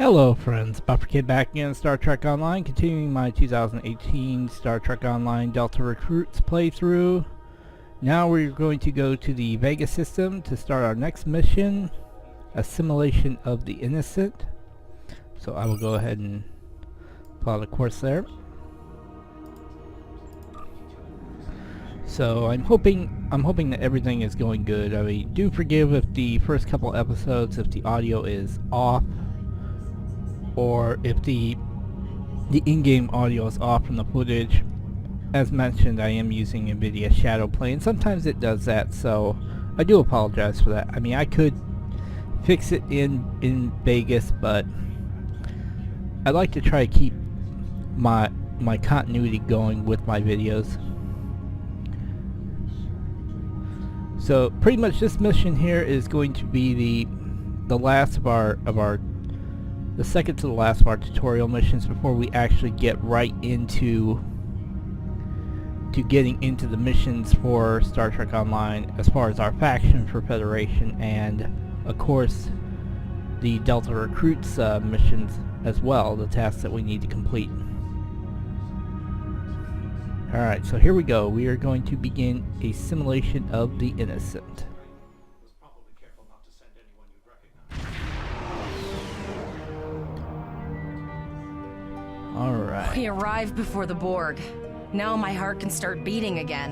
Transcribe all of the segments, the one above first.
Hello friends, Bufferkid back again, Star Trek Online, continuing my 2018 Star Trek Online Delta Recruits playthrough. Now we're going to go to the Vega system to start our next mission, Assimilation of the Innocent. So I will go ahead and plot a course there. So I'm hoping that everything is going good. I mean, do forgive if the first couple episodes, if the audio is off, or if the in-game audio is off from the footage. As mentioned, I am using NVIDIA Shadowplay, and sometimes it does that, so I do apologize for that. I mean, I could fix it in Vegas, but I like to try to keep my continuity going with my videos. So pretty much this mission here is going to be the last of our the second to the last of our tutorial missions before we actually get right into getting into the missions for Star Trek Online, as far as our faction for Federation, and of course the Delta Recruits missions as well, the tasks that we need to complete. Alright, so here we go. We are going to begin a simulation of the innocent. Alright. We arrived before the Borg. Now my heart can start beating again.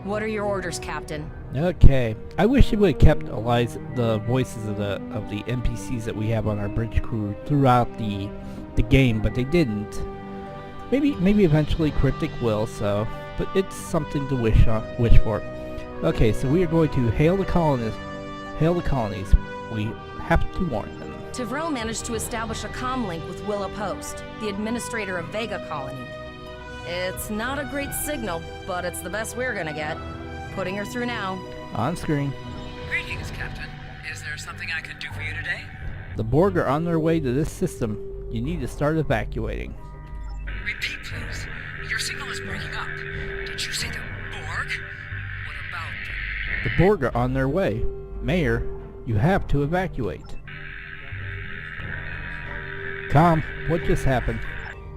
What are your orders, Captain? Okay. I wish it would have kept the voices of the NPCs that we have on our bridge crew throughout the game, but they didn't. Maybe eventually Cryptic will, so, but it's something to wish for. Okay, so we are going to hail the colonies. We have to warn them. Tyrell managed to establish a comm link with Willow Post, the administrator of Vega Colony. It's not a great signal, but it's the best we're gonna get. Putting her through now. On screen. Greetings, Captain. Is there something I can do for you today? The Borg are on their way to this system. You need to start evacuating. Repeat, please. Your signal is breaking up. Did you say the Borg? What about them? The Borg are on their way. Mayor, you have to evacuate. Com, what just happened?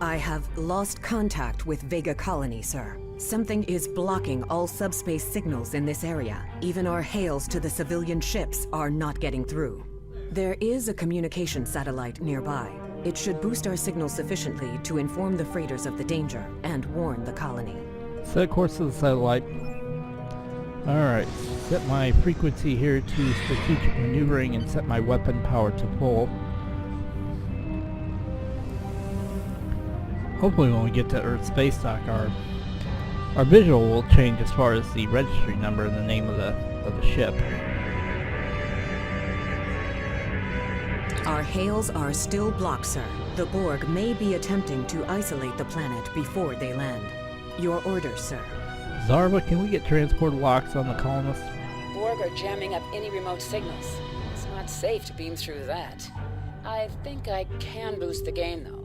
I have lost contact with Vega Colony, sir. Something is blocking all subspace signals in this area. Even our hails to the civilian ships are not getting through. There is a communication satellite nearby. It should boost our signal sufficiently to inform the freighters of the danger and warn the colony. Set course to the satellite. Alright, set my frequency here to strategic maneuvering and set my weapon power to full. Hopefully when we get to Earth Space Dock, our visual will change as far as the registry number and the name of the ship. Our hails are still blocked, sir. The Borg may be attempting to isolate the planet before they land. Your orders, sir. Zarva, can we get transport locks on the colonists? Borg are jamming up any remote signals. It's not safe to beam through that. I think I can boost the gain, though.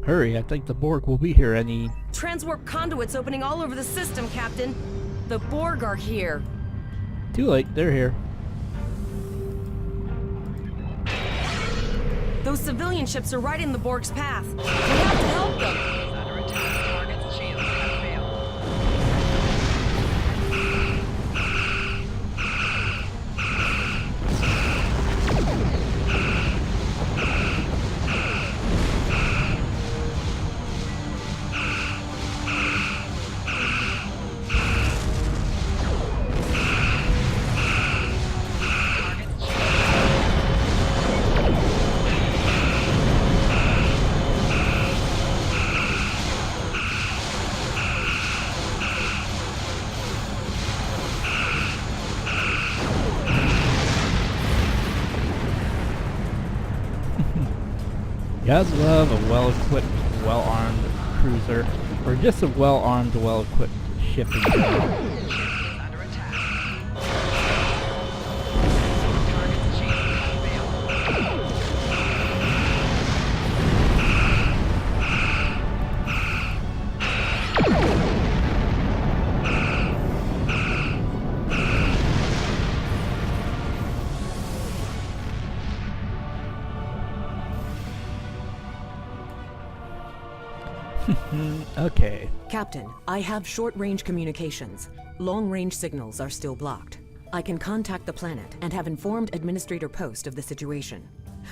Hurry, I think the Borg will be here any... Transwarp conduits opening all over the system, Captain. The Borg are here. Too late, they're here. Those civilian ships are right in the Borg's path. We have to help them. Under attack. Target's shields have failed. You guys love a well-equipped, well-armed cruiser, or just a well-armed, well-equipped ship in general. Under attack. Target's shields have failed. Okay. Captain, I have short-range communications. Long-range signals are still blocked. I can contact the planet and have informed Administrator Post of the situation.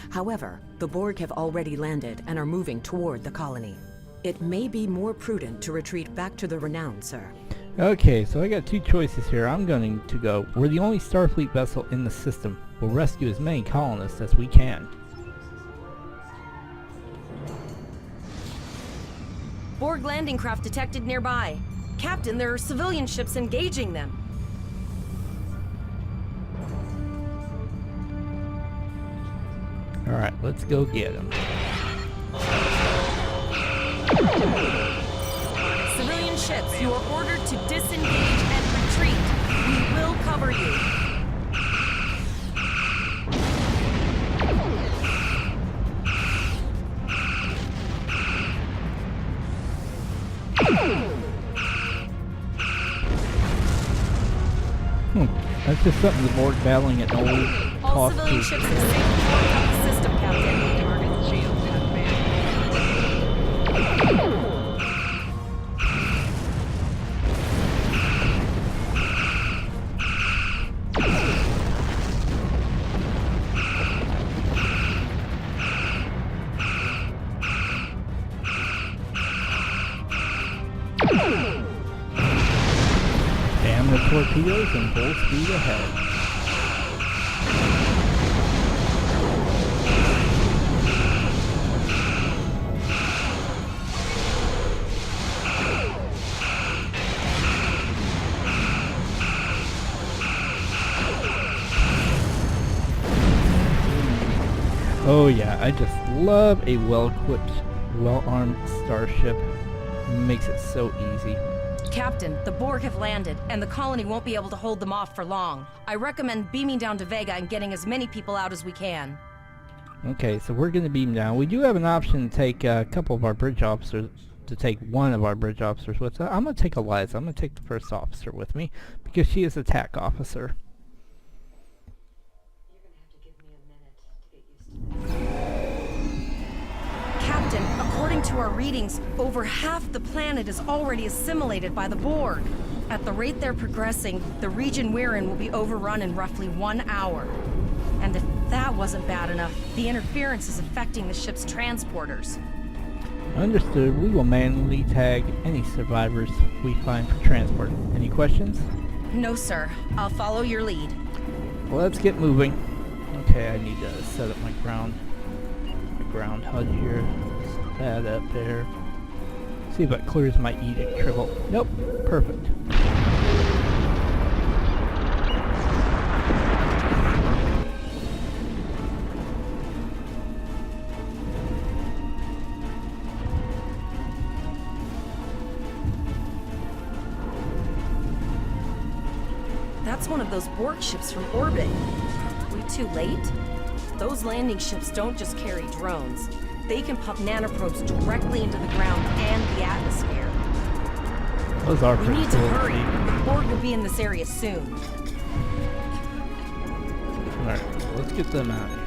However, the Borg have already landed and are moving toward the colony. It may be more prudent to retreat back to the Renown, sir. Okay, so I got two choices here. I'm going to go, we're the only Starfleet vessel in the system. We'll rescue as many colonists as we can. Borg landing craft detected nearby. Captain, there are civilian ships engaging them. Alright, let's go get them. Civilian ships, you are ordered to disengage and retreat. We will cover you. That's just something the Borg battling an old All cost civilian to- ships have safely boarded out the system, Captain. Target shields have been. Damn the torpedoes and full speed ahead. Oh yeah, I just love a well-equipped, well-armed starship. Makes it so easy. Captain, the Borg have landed, and the colony won't be able to hold them off for long. I recommend beaming down to Vega and getting as many people out as we can. Okay, so we're going to beam down. We do have an option to take a couple of our bridge officers, to take one of our bridge officers with us. I'm going to take Eliza. I'm going to take the first officer with me, because she is a TAC officer. Captain, according to our readings, over half the planet is already assimilated by the Borg. At the rate they're progressing, the region we're in will be overrun in roughly 1 hour. And if that wasn't bad enough, the interference is affecting the ship's transporters. Understood. We will manually tag any survivors we find for transport. Any questions? No, sir. I'll follow your lead. Well, let's get moving. Okay, I need to set up my ground HUD here. Set that up there. See if it clears my edict triple. Nope. Perfect. That's one of those Borg ships from orbit. Are we too late? Those landing ships don't just carry drones. They can pump nanoprobes directly into the ground and the atmosphere. Those are We pretty need to cool. hurry. The Borg will be in this area soon. Alright, let's get them out of here.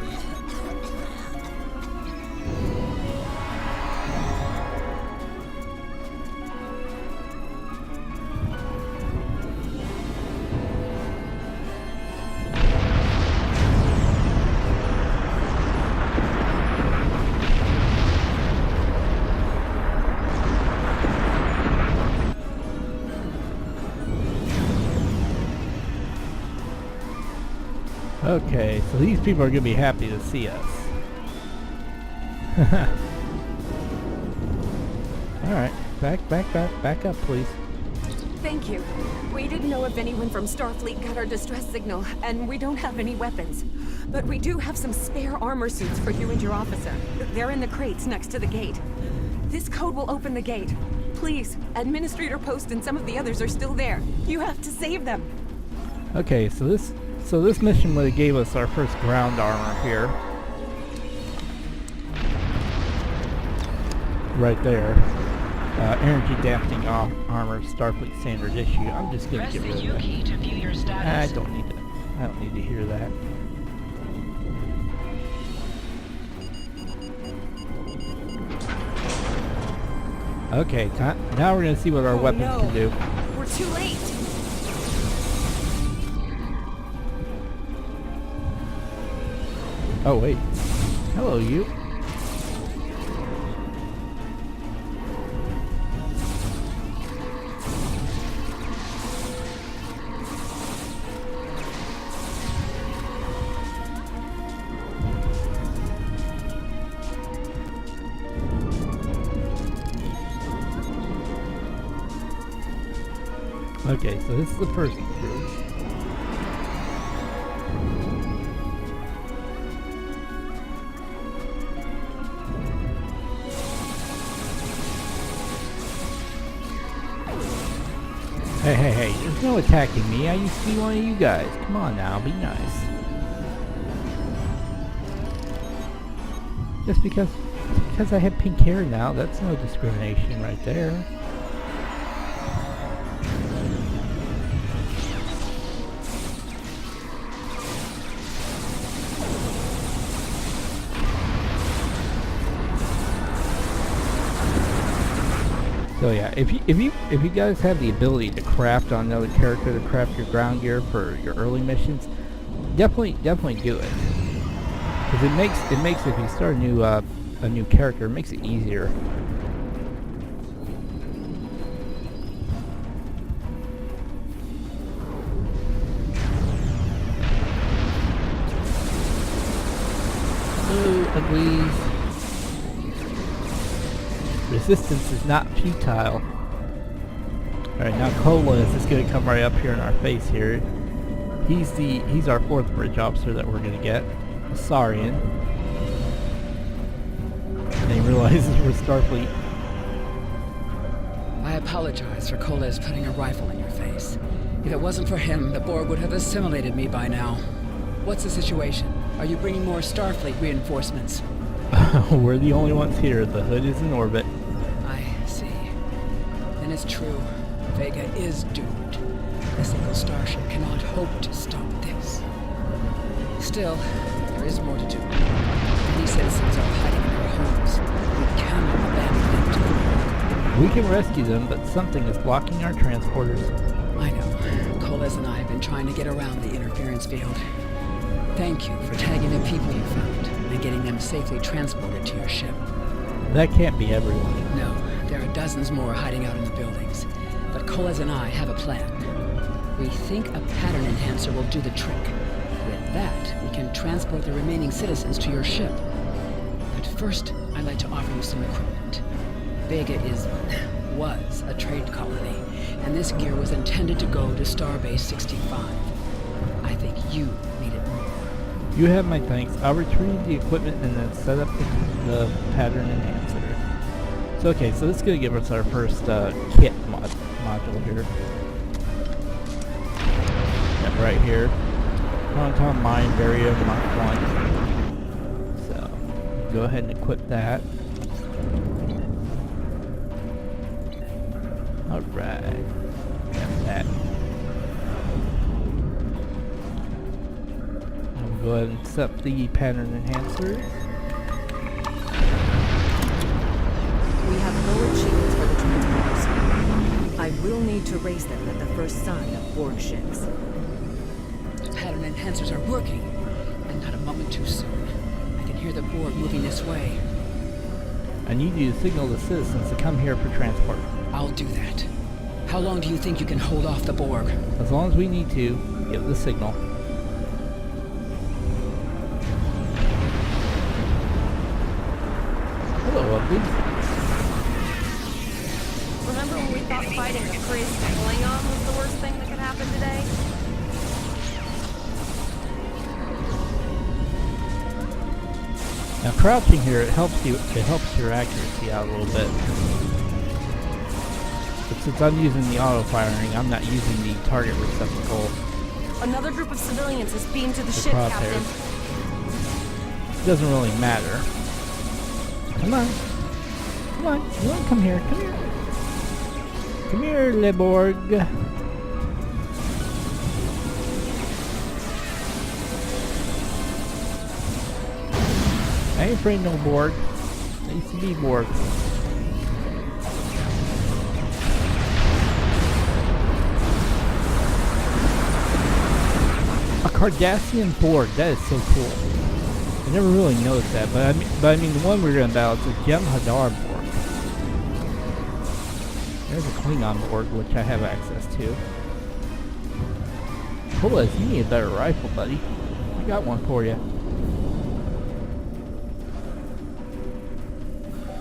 Okay, so these people are going to be happy to see us. Alright, back up, please. Thank you. We didn't know if anyone from Starfleet got our distress signal, and we don't have any weapons. But we do have some spare armor suits for you and your officer. They're in the crates next to the gate. This code will open the gate. Please, Administrator Post and some of the others are still there. You have to save them. Okay, so this mission would have gave us our first ground armor here. Right there. Energy dampening armor, Starfleet standard issue. I'm just gonna Press get the rid U of key to view your that. status. I don't need to hear that. Okay, now we're gonna see what our weapons no. can do. We're too late. Oh wait. Hello, you. Okay, so this is the first group. Hey, there's no attacking me. I used to be one of you guys. Come on now, be nice. Just because I have pink hair now, that's no discrimination right there. So yeah, if you guys have the ability to craft on another character, to craft your ground gear for your early missions, definitely do it. Because it makes if you start a new character, it makes it easier. Hello, uglies. Resistance is not futile. Alright, now Cola is just gonna come right up here in our face here. He's our 4th bridge officer that we're gonna get. A Saurian. And he realizes we're Starfleet. I apologize for Koles putting a rifle in your face. If it wasn't for him, the Borg would have assimilated me by now. What's the situation? Are you bringing more Starfleet reinforcements? We're the only ones here. The hood is in orbit. I see. Then it's true. Vega is doomed. A single starship cannot hope to stop this. Still, there is more to do. Many citizens are hiding in their homes. We cannot abandon them to the world. We can rescue them, but something is blocking our transporters. I know. Koles and I have been trying to get around the interference field. Thank you for tagging the people you found and getting them safely transported to your ship. That can't be everyone. No, there are dozens more hiding out in the buildings. But Koles and I have a plan. We think a pattern enhancer will do the trick. With that, we can transport the remaining citizens to your ship. But first, I'd like to offer you some equipment. Vega was a trade colony, and this gear was intended to go to Starbase 65. I think you need it more. You have my thanks. I'll retrieve the equipment and then set up the pattern enhancer. So okay, so this is going to give us our first kit module here. Yep, right here. Quantum Mind Barrier Mark 1. So, go ahead and equip that. Alright. Got that. Go ahead and set up the pattern enhancer. We have lowered shields for the transporters. I will need to raise them at the first sign of Borg ships. The pattern enhancers are working, and not a moment too soon. I can hear the Borg moving this way. I need you to signal the citizens to come here for transport. I'll do that. How long do you think you can hold off the Borg? As long as we need to, give the signal. Hello, ugly. Remember when we thought fighting a crazy Klingon was the worst thing that could happen today? Now crouching here, it helps your accuracy out a little bit. But since I'm using the auto firing, I'm not using the target receptacle. Another group of civilians is beamed to the ship, crosshairs. Captain. It doesn't really matter. Come on. Come on. You want to come here. Come here. Come here, Leborg. I ain't afraid no Borg. I used to be Borg. Cardassian Borg. That is so cool. I never really noticed that, but I mean the one we're gonna battle is a Jem'Hadar Borg. There's a Klingon Borg, which I have access to. Cool, you need a better rifle, buddy. I got one for you.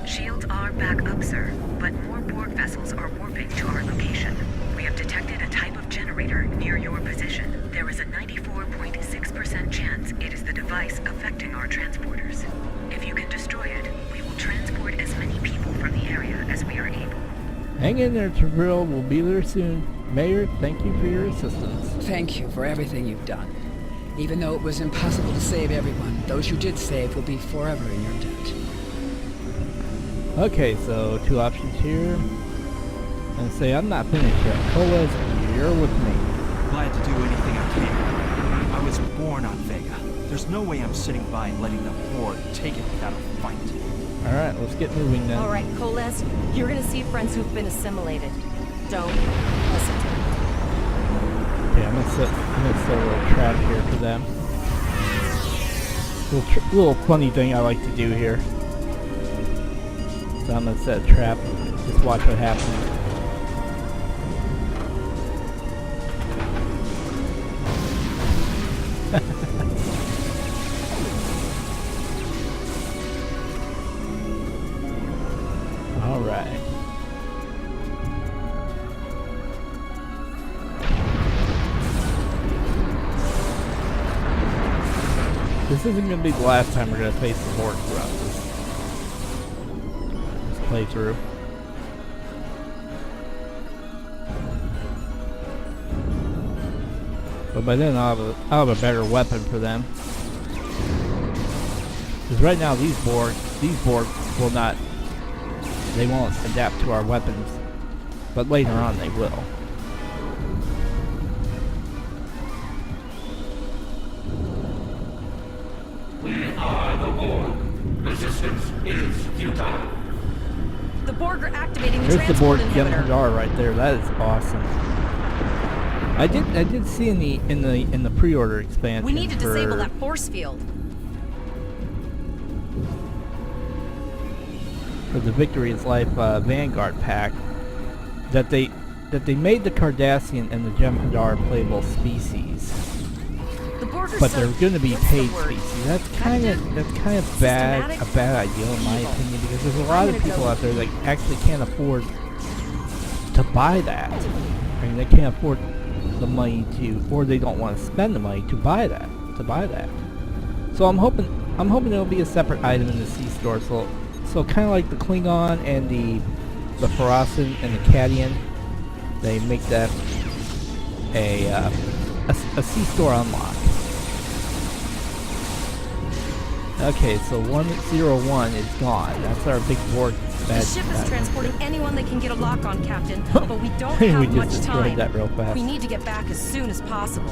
Shields are back up, sir, but more Borg vessels are warping to our location. We have detected a type of generator near your position. There is a 94.6% chance it is the device affecting our transporters. If you can destroy it, we will transport as many people from the area as we are able. Hang in there, Tavril. We'll be there soon. Mayor, thank you for your assistance. Thank you for everything you've done. Even though it was impossible to save everyone, those you did save will be forever in your debt. Okay, so 2 options here. And say, I'm not finished yet. Coles, you're with me. Glad to do anything I can. I was born on Vega. There's no way I'm sitting by and letting the Borg take it without a fight. Alright, let's get moving then. All right, Coles, you're gonna see friends who've been assimilated. Don't hesitate. Okay, I'm gonna set a little trap here for them. Little funny thing I like to do here. So I'm gonna set a trap. Just watch what happens. All right. This isn't going to be the last time we're going to face the Borg throughout this playthrough. But by then I'll have a better weapon for them. Because right now these Borg will not, they won't adapt to our weapons. But later on they will. Resistance is futile. The Borg are activating the There's the Borg transport inhibitor. Jem'Hadar right there. That is awesome. I did see in the pre-order expansion. We need to disable that force field. For the Victory is Life Vanguard pack, that they made the Cardassian and the Jem'Hadar playable species. The Borg are But so, they're going to be what's the paid word? species. That's kind of bad, Systematic? a bad idea in my Evil. opinion, because there's a lot of I'm gonna people go out there that actually can't afford to buy that. I mean, they can't afford the money to, or they don't want to spend the money to buy that. So I'm hoping it'll be a separate item in the C-store. So kind of like the Klingon and the Farasin and the Cadian, they make that a C-store unlock. Okay, so 101 is gone. That's our big Borg. The ship is transporting anyone they can get a lock on, Captain, but we don't We have just much destroyed time. that real fast. We need to get back as soon as possible.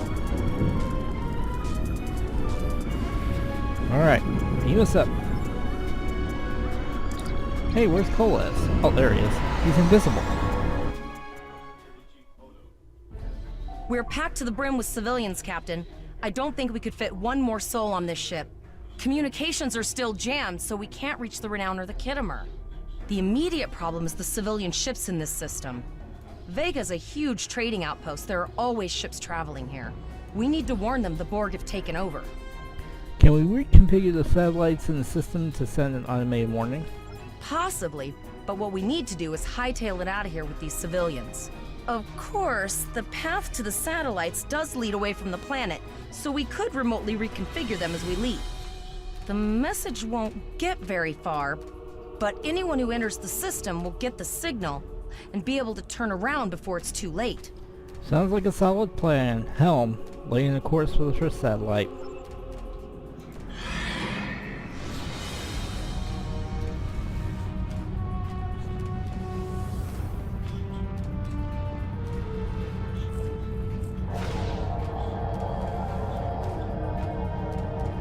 Alright, beam us up. Hey, where's Coles? Oh, there he is. He's invisible. We're packed to the brim with civilians, Captain. I don't think we could fit one more soul on this ship. Communications are still jammed, so we can't reach the Renown or the Kittimer. The immediate problem is the civilian ships in this system. Vega's a huge trading outpost. There are always ships traveling here. We need to warn them the Borg have taken over. Can we reconfigure the satellites in the system to send an automated warning? Possibly, but what we need to do is hightail it out of here with these civilians. Of course, the path to the satellites does lead away from the planet, so we could remotely reconfigure them as we leave. The message won't get very far, but anyone who enters the system will get the signal and be able to turn around before it's too late. Sounds like a solid plan. Helm, laying the course for the first satellite.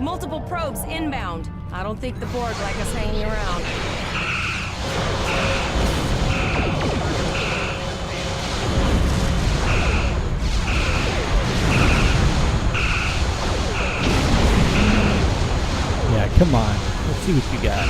Multiple probes inbound. I don't think the Borg like us hanging around. Come on, let's see what you got.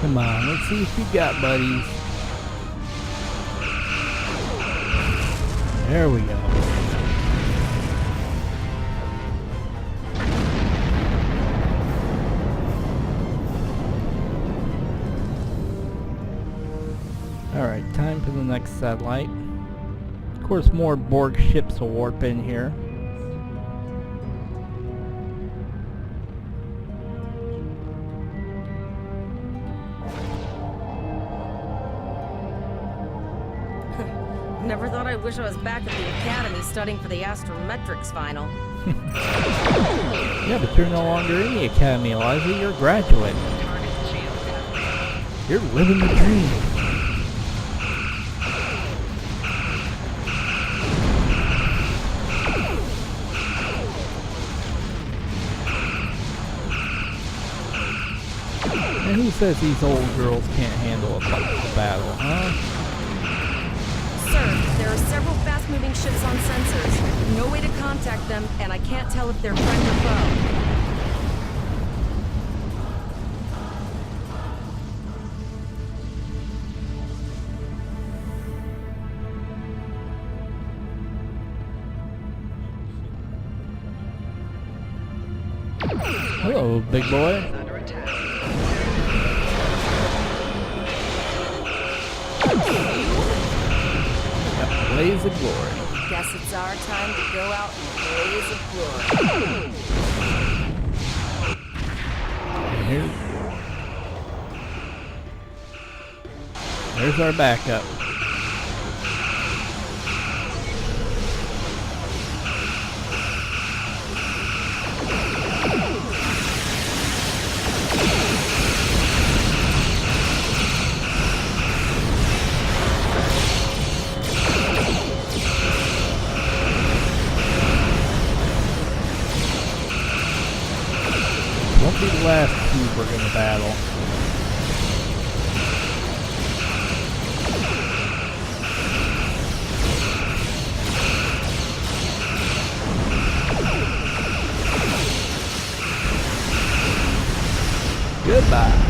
Come on, let's see what you got, buddies. There we go. Alright, time for the next satellite. Of course, more Borg ships will warp in here. Never thought I wish I was back at the academy studying for the astrometrics final. Yeah, but you're no longer in the academy, Eliza. You're a graduate. You're living the dream. And who says these old girls can't handle a battle, huh? Sir, there are several fast-moving ships on sensors. No way to contact them, and I can't tell if they're friend or foe. Hello, big boy. Under attack. A blaze of glory. Guess it's our time to go out in a blaze of glory. And there's our backup. Won't be the last cube we're gonna battle. Goodbye.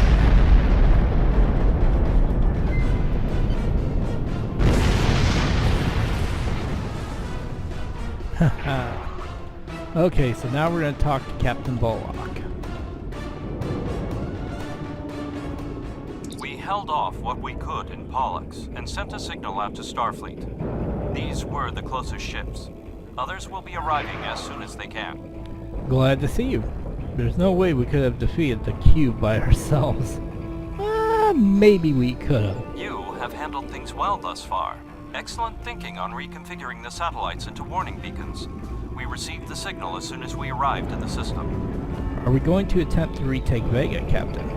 Okay, so now we're going to talk to Captain Bullock. We held off what we could in Pollux and sent a signal out to Starfleet. These were the closest ships. Others will be arriving as soon as they can. Glad to see you. There's no way we could have defeated the cube by ourselves. Maybe we could have. You have handled things well thus far. Excellent thinking on reconfiguring the satellites into warning beacons. We received the signal as soon as we arrived in the system. Are we going to attempt to retake Vega, Captain?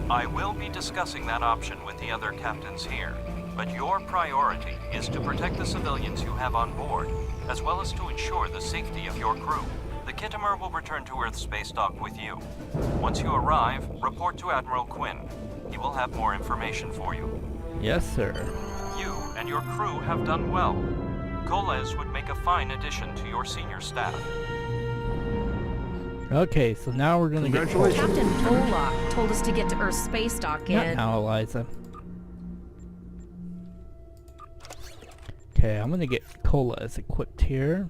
I will be discussing that option with the other captains here, but your priority is to protect the civilians you have on board, as well as to ensure the safety of your crew. The Kittimer will return to Earth space dock with you. Once you arrive, report to Admiral Quinn. He will have more information for you. Yes, sir. You and your crew have done well. Koles would make a fine addition to your senior staff. Okay, so now we're gonna get... Captain Bullock told us to get to Earth's space dock Not in... now, Eliza. Okay, I'm gonna get Koles equipped here.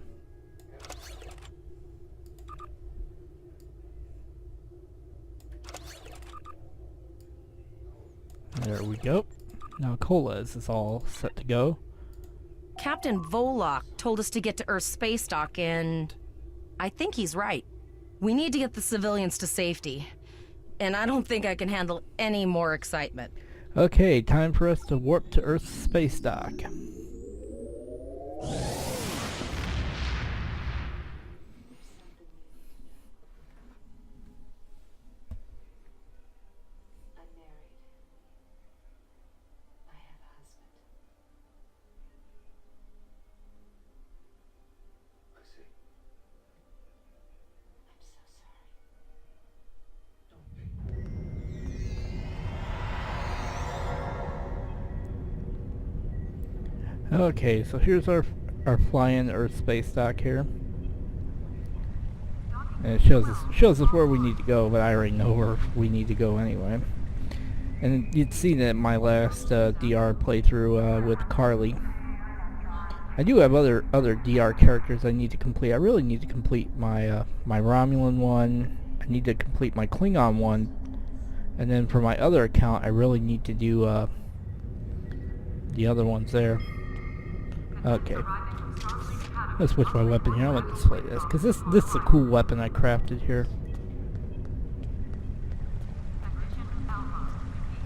There we go. Now Koles is all set to go. Captain Volok told us to get to Earth's space dock and... I think he's right. We need to get the civilians to safety. And I don't think I can handle any more excitement. Okay, time for us to warp to Earth's space dock. Okay, so here's our flying Earth space dock here. And it shows us where we need to go, but I already know where we need to go anyway. And you'd seen it in my last DR playthrough with Carly. I do have other DR characters I need to complete. I really need to complete my my Romulan one. I need to complete my Klingon one. And then for my other account, I really need to do the other ones there. Okay. Let's switch my weapon here. I want to display this because this is a cool weapon I crafted here.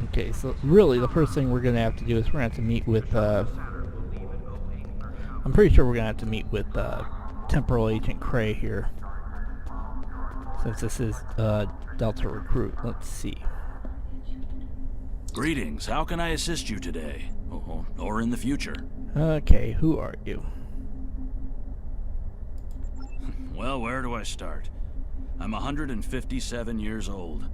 Okay, so really the first thing we're gonna have to do is we're gonna have to meet with I'm pretty sure we're gonna have to meet with Temporal Agent Cray here. Since this is Delta Recruit. Let's see. Greetings. How can I assist you today? Or in the future? Okay, who are you? Well, where do I start? I'm 157 years old.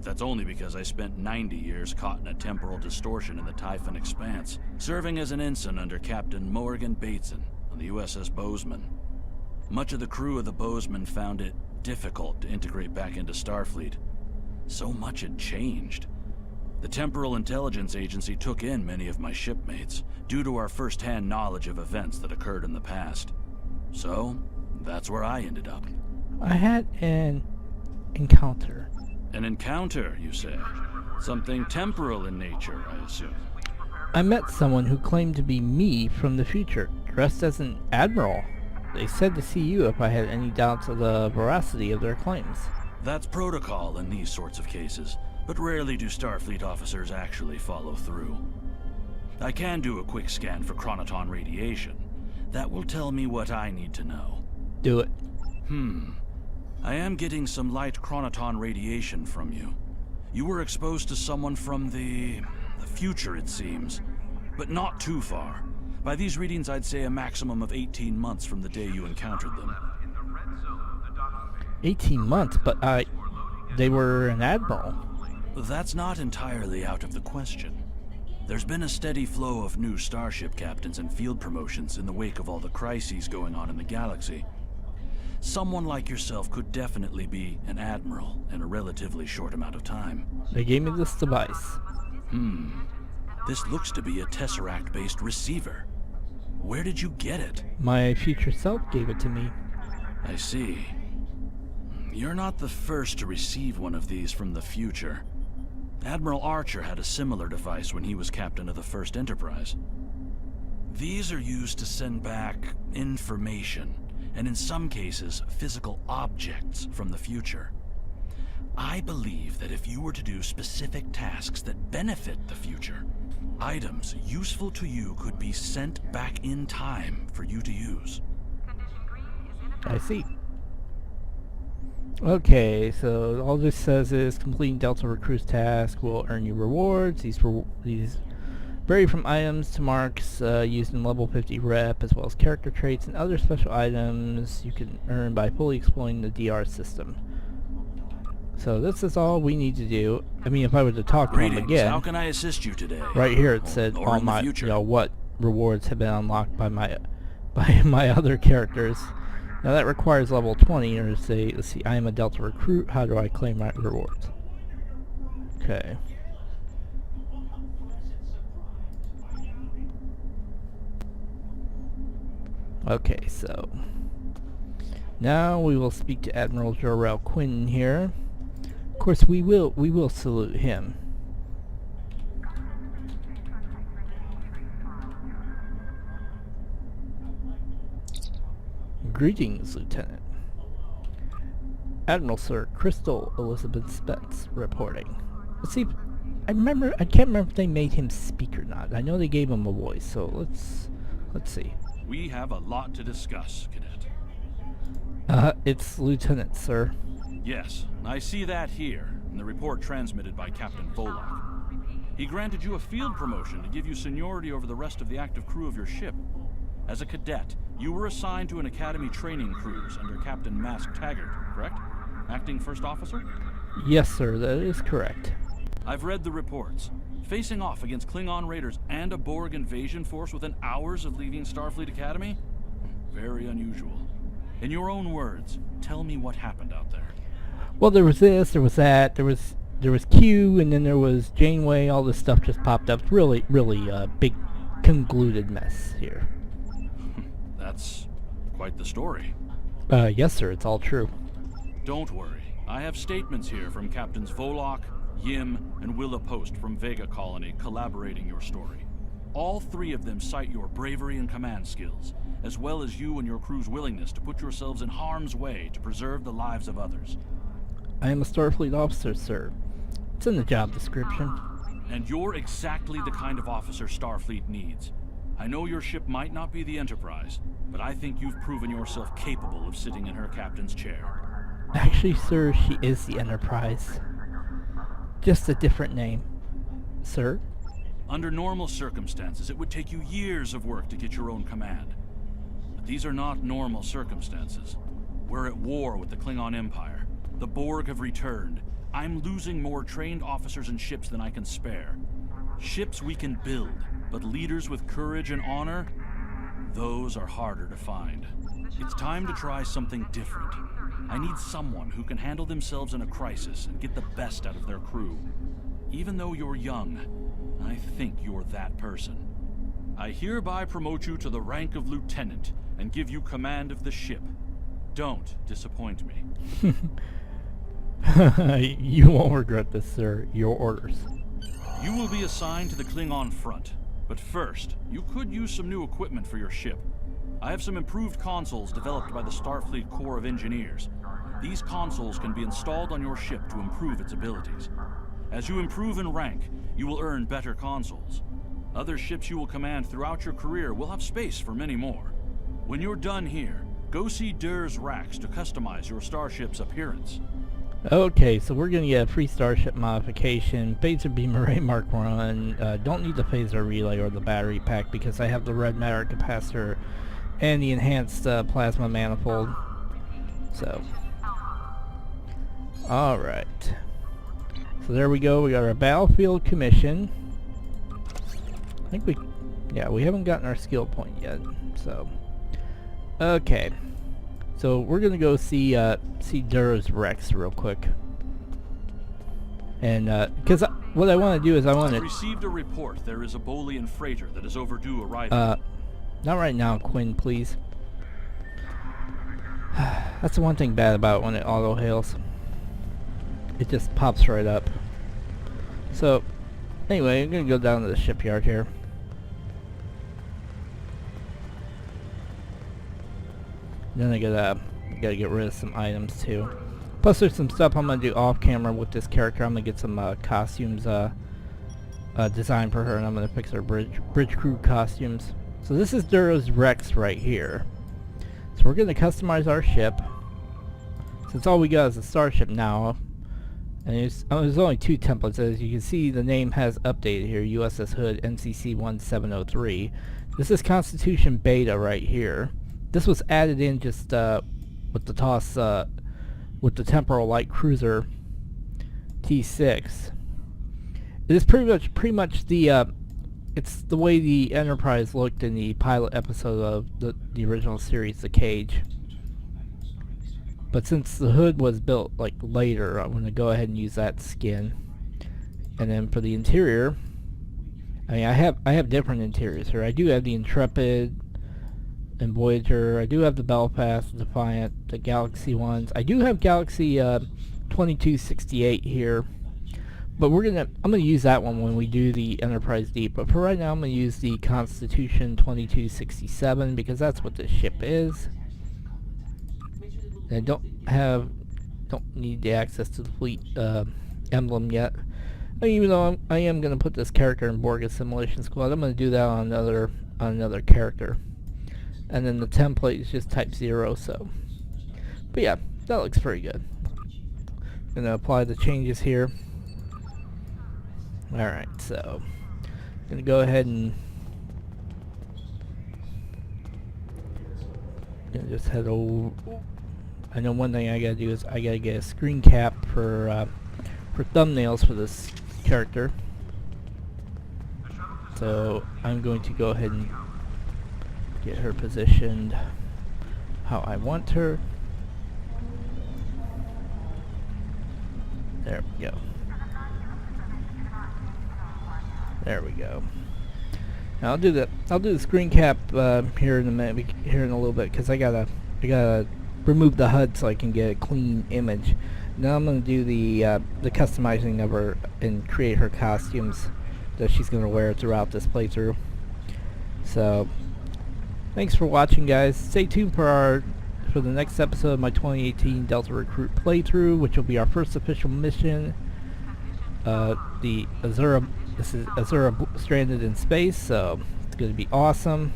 That's only because I spent 90 years caught in a temporal distortion in the Typhon Expanse, serving as an ensign under Captain Morgan Bateson on the USS Bozeman. Much of the crew of the Bozeman found it difficult to integrate back into Starfleet. So much had changed. The Temporal Intelligence Agency took in many of my shipmates, due to our first-hand knowledge of events that occurred in the past. So, that's where I ended up. I had an encounter. An encounter, you say? Something temporal in nature, I assume. I met someone who claimed to be me from the future, dressed as an admiral. They said to see you if I had any doubts of the veracity of their claims. That's protocol in these sorts of cases, but rarely do Starfleet officers actually follow through. I can do a quick scan for chronoton radiation. That will tell me what I need to know. Do it. I am getting some light chronoton radiation from you. You were exposed to someone from the future, it seems. But not too far. By these readings, I'd say a maximum of 18 months from the day you encountered them. 18 months, but they were an admiral. That's not entirely out of the question. There's been a steady flow of new starship captains and field promotions in the wake of all the crises going on in the galaxy. Someone like yourself could definitely be an admiral in a relatively short amount of time. They gave me this device. This looks to be a Tesseract-based receiver. Where did you get it? My future self gave it to me. I see. You're not the first to receive one of these from the future. Admiral Archer had a similar device when he was captain of the First Enterprise. These are used to send back information, and in some cases, physical objects from the future. I believe that if you were to do specific tasks that benefit the future, items useful to you could be sent back in time for you to use. I see. Okay, so all this says is completing Delta Recruit's task will earn you rewards. These vary from items to marks used in level 50 rep, as well as character traits and other special items you can earn by fully exploring the DR system. So this is all we need to do. I mean, if I were to talk to him again, how can I assist you today? Right here it said all my, what rewards have been unlocked by my other characters. Now that requires level 20, or say, let's see, I am a Delta Recruit. How do I claim my rewards? Okay. Okay, so now we will speak to Admiral Jor-El Quinn here. Of course, we will salute him. Greetings, Lieutenant. Admiral Sir Crystal Elizabeth Spence reporting. Let's see. I can't remember if they made him speak or not. I know they gave him a voice, so let's see. We have a lot to discuss, Cadet. It's Lieutenant, sir. Yes, I see that here, in the report transmitted by Captain Volok. He granted you a field promotion to give you seniority over the rest of the active crew of your ship. As a cadet, you were assigned to an Academy training cruise under Captain Mask Taggart, correct? Acting First Officer? Yes, sir, that is correct. I've read the reports. Facing off against Klingon raiders and a Borg invasion force within hours of leaving Starfleet Academy? Very unusual. In your own words, tell me what happened out there. Well, there was this, there was that, there was Q, and then there was Janeway. All this stuff just popped up. It's really big, convoluted mess here. That's quite the story. Yes, sir. It's all true. Don't worry. I have statements here from Captains Volok, Yim, and Willa Post from Vega Colony collaborating your story. All three of them cite your bravery and command skills, as well as you and your crew's willingness to put yourselves in harm's way to preserve the lives of others. I am a Starfleet officer, sir. It's in the job description. And you're exactly the kind of officer Starfleet needs. I know your ship might not be the Enterprise, but I think you've proven yourself capable of sitting in her captain's chair. Actually, sir, she is the Enterprise. Just a different name. Sir? Under normal circumstances, it would take you years of work to get your own command. But these are not normal circumstances. We're at war with the Klingon Empire. The Borg have returned. I'm losing more trained officers and ships than I can spare. Ships we can build, but leaders with courage and honor? Those are harder to find. It's time to try something different. I need someone who can handle themselves in a crisis and get the best out of their crew. Even though you're young, I think you're that person. I hereby promote you to the rank of lieutenant and give you command of the ship. Don't disappoint me. You won't regret this, sir. Your orders. You will be assigned to the Klingon front. But first, you could use some new equipment for your ship. I have some improved consoles developed by the Starfleet Corps of Engineers. These consoles can be installed on your ship to improve its abilities. As you improve in rank, you will earn better consoles. Other ships you will command throughout your career will have space for many more. When you're done here, go see Dur's racks to customize your starship's appearance. Okay, so we're going to get a free starship modification, phaser beam array Mark 1, don't need the phaser relay or the battery pack because I have the red matter capacitor and the enhanced plasma manifold. So, alright. So there we go, we got our battlefield commission. I think we haven't gotten our skill point yet, so. Okay. So we're gonna go see Dur's Rex real quick, and because what I want to do is I want to. I've received a report. There is a Bolian freighter that is overdue arriving. Not right now, Quinn, please. That's the one thing bad about when it auto hails. It just pops right up. So, anyway, I'm gonna go down to the shipyard here. Then I gotta get rid of some items too. Plus there's some stuff I'm gonna do off camera with this character. I'm gonna get some costumes designed for her, and I'm gonna fix her bridge crew costumes. So this is Dur's Rex right here. So we're gonna customize our ship. Since all we got is a starship now, and there's only 2 templates. As you can see, the name has updated here. USS Hood NCC 1703. This is Constitution Beta right here. This was added in just with the TOS, with the Temporal Light Cruiser T6. It is pretty much the it's the way the Enterprise looked in the pilot episode of the original series, The Cage. But since the Hood was built like later, I'm going to go ahead and use that skin. And then for the interior, I mean, I have different interiors here. I do have the Intrepid and Voyager. I do have the Belfast, Defiant, the Galaxy ones. I do have Galaxy 2268 here, but I'm gonna use that one when we do the Enterprise Deep. But for right now, I'm gonna use the Constitution 2267 because that's what this ship is. And I don't need the access to the fleet emblem yet. Even though I am gonna put this character in Borg Assimilation Squad, I'm gonna do that on another character. And then the template is just type 0, so. But yeah, that looks pretty good. Gonna apply the changes here. Alright, so. Gonna go ahead and. Gonna just head over. I know one thing I gotta do is I gotta get a screen cap for thumbnails for this character. So I'm going to go ahead and get her positioned how I want her. There we go. There we go. Now I'll do the screen cap here in a minute, here in a little bit, because I gotta remove the HUD so I can get a clean image. Now I'm gonna do the customizing of her and create her costumes that she's gonna wear throughout this playthrough. So thanks for watching, guys. Stay tuned for the next episode of my 2018 Delta Recruit playthrough, which will be our first official mission. The Azura. This is Azura stranded in space, so it's going to be awesome.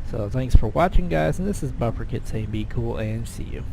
So thanks for watching, guys, and this is Bufferkid saying be cool and see you.